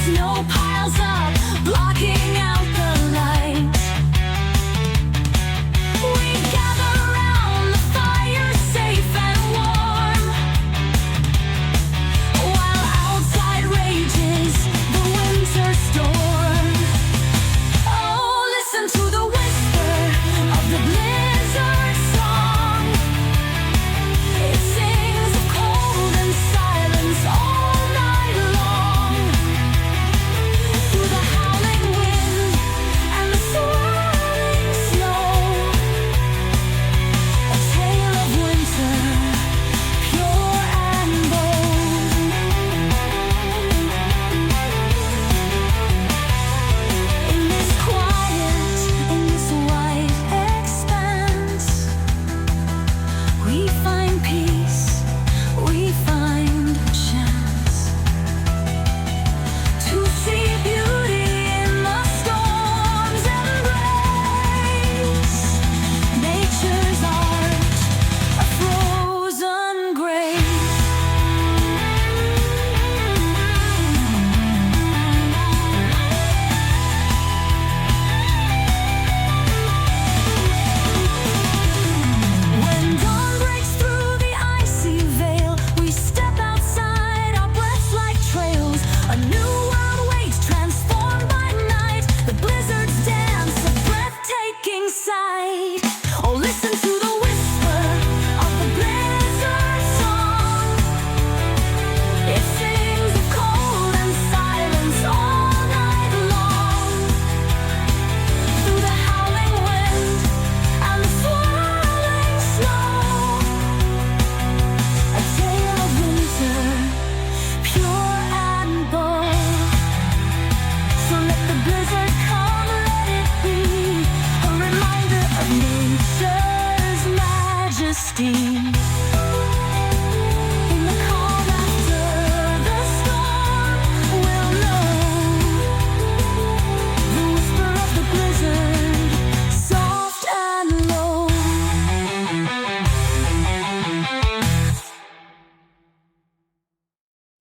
Snow piles up, blocking out the light. We gather around the fire, safe and warm, while outside rages the winter storm. Oh, listen to the whisper of the blizzard song. It sings of cold and silence all night long. Through the howling wind and the swirling snow, a tale of winter, pure and bold. In this quiet, in this white expanse, we find peace, we find a chance to see beauty in the storm's embrace. Nature's art, a frozen grace. When dawn breaks through the icy veil, we step outside, our breaths like trails. A new world waits, transformed by night. The blizzards dance, a breathtaking sight. Oh, listen to the whisper of the blizzard song. It sings of cold and silence all night long. Through the howling wind and the swirling snow, a tale of winter, pure and bold. So let the blizzard come, let it be a reminder of nature's majesty.